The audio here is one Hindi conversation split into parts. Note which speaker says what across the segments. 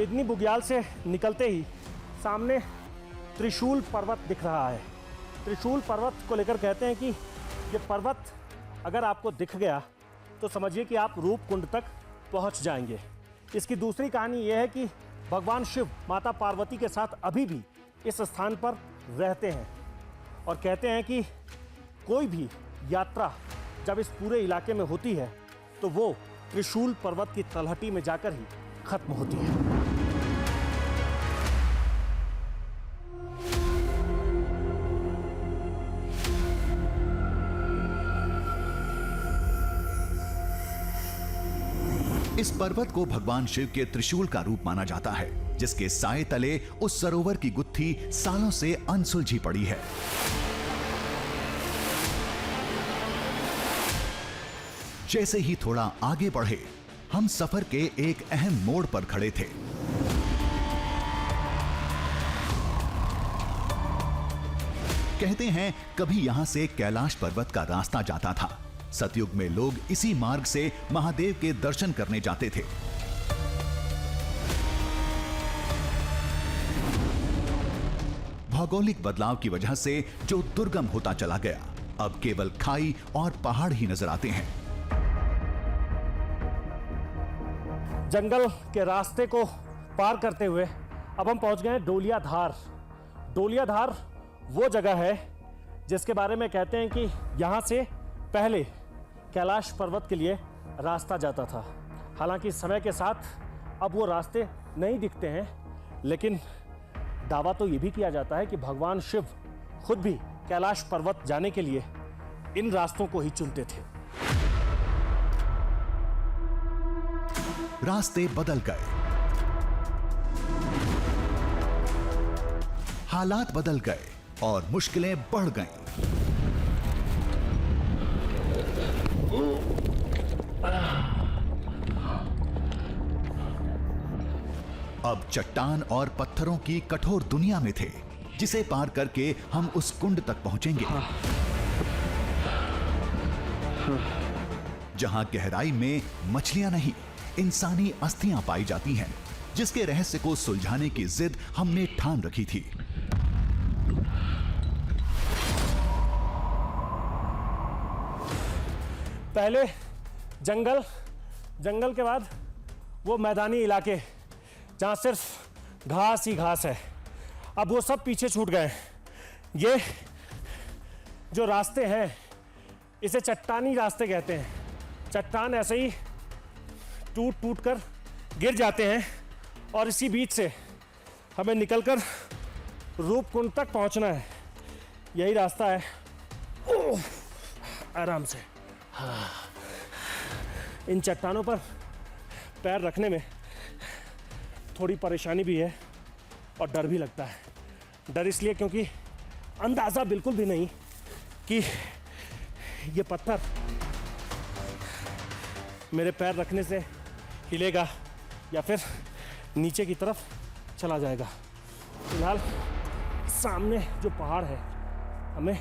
Speaker 1: बेदनी बुग्याल से निकलते ही सामने त्रिशूल पर्वत दिख रहा है। त्रिशूल पर्वत को लेकर कहते हैं कि ये पर्वत अगर आपको दिख गया तो समझिए कि आप रूपकुंड तक पहुंच जाएंगे। इसकी दूसरी कहानी यह है कि भगवान शिव माता पार्वती के साथ अभी भी इस स्थान पर रहते हैं और कहते हैं कि कोई भी यात्रा जब इस पूरे इलाके में होती है तो वो त्रिशूल पर्वत की तलहटी में जाकर ही खत्म होती है।
Speaker 2: इस पर्वत को भगवान शिव के त्रिशूल का रूप माना जाता है, जिसके साए तले उस सरोवर की गुत्थी सालों से अनसुलझी पड़ी है। जैसे ही थोड़ा आगे बढ़े, हम सफर के एक अहम मोड़ पर खड़े थे। कहते हैं कभी यहां से कैलाश पर्वत का रास्ता जाता था। सतयुग में लोग इसी मार्ग से महादेव के दर्शन करने जाते थे। भौगोलिक बदलाव की वजह से जो दुर्गम होता चला गया, अब केवल खाई और पहाड़ ही नजर आते हैं।
Speaker 1: जंगल के रास्ते को पार करते हुए अब हम पहुंच गए हैं डोलिया धार। डोलिया धार वो जगह है जिसके बारे में कहते हैं कि यहां से पहले कैलाश पर्वत के लिए रास्ता जाता था। हालांकि समय के साथ अब वो रास्ते नहीं दिखते हैं, लेकिन दावा तो ये भी किया जाता है कि भगवान शिव खुद भी कैलाश पर्वत जाने के लिए इन रास्तों को ही चुनते थे।
Speaker 2: रास्ते बदल गए, हालात बदल गए और मुश्किलें बढ़ गईं। अब चट्टान और पत्थरों की कठोर दुनिया में थे, जिसे पार करके हम उस कुंड तक पहुंचेंगे। जहां गहराई में मछलियां नहीं, इंसानी अस्थियां पाई जाती हैं, जिसके रहस्य को सुलझाने की जिद हमने ठान रखी थी।
Speaker 1: पहले जंगल, जंगल के बाद वो मैदानी इलाके जहाँ सिर्फ घास ही घास है, अब वो सब पीछे छूट गए। ये जो रास्ते हैं इसे चट्टानी रास्ते कहते हैं। चट्टान ऐसे ही टूट टूट कर गिर जाते हैं और इसी बीच से हमें निकलकर रूपकुंड तक पहुंचना है। यही रास्ता है। ओह, आराम से। हाँ। इन चट्टानों पर पैर रखने में थोड़ी परेशानी भी है और डर भी लगता है। डर इसलिए क्योंकि अंदाज़ा बिल्कुल भी नहीं कि ये पत्थर मेरे पैर रखने से हिलेगा या फिर नीचे की तरफ चला जाएगा। फिलहाल सामने जो पहाड़ है हमें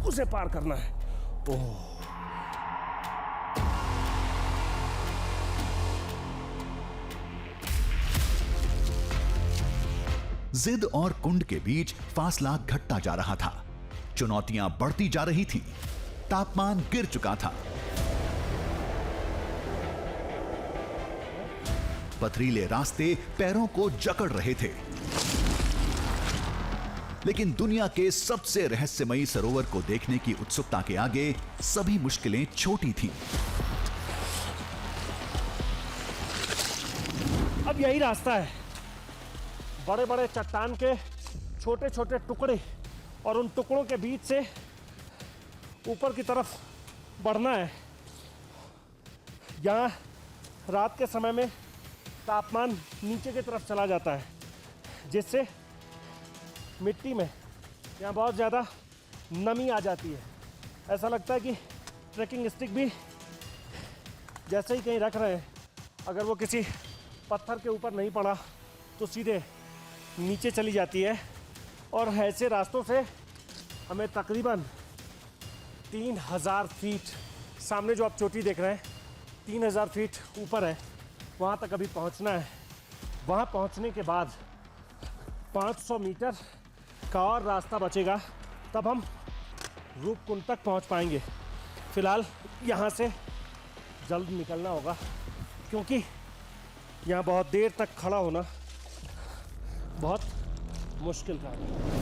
Speaker 1: उसे पार करना है। ओह,
Speaker 2: जिद और कुंड के बीच फासला घटता जा रहा था। चुनौतियां बढ़ती जा रही थी। तापमान गिर चुका था। पथरीले रास्ते पैरों को जकड़ रहे थे। लेकिन दुनिया के सबसे रहस्यमयी सरोवर को देखने की उत्सुकता के आगे सभी मुश्किलें छोटी थीं।
Speaker 1: अब यही रास्ता है। बड़े बड़े चट्टान के छोटे छोटे टुकड़े और उन टुकड़ों के बीच से ऊपर की तरफ बढ़ना है। यहाँ रात के समय में तापमान नीचे की तरफ चला जाता है, जिससे मिट्टी में यहाँ बहुत ज़्यादा नमी आ जाती है। ऐसा लगता है कि ट्रैकिंग स्टिक भी जैसे ही कहीं रख रहे हैं, अगर वो किसी पत्थर के ऊपर नहीं पड़ा तो सीधे नीचे चली जाती है। और ऐसे रास्तों से हमें तकरीबन 3000 फीट, सामने जो आप चोटी देख रहे हैं 3000 फीट ऊपर है, वहाँ तक अभी पहुँचना है। वहाँ पहुँचने के बाद 500 मीटर का और रास्ता बचेगा, तब हम रूपकुंड तक पहुँच पाएंगे। फ़िलहाल यहाँ से जल्द निकलना होगा, क्योंकि यहाँ बहुत देर तक खड़ा होना बहुत मुश्किल काम है।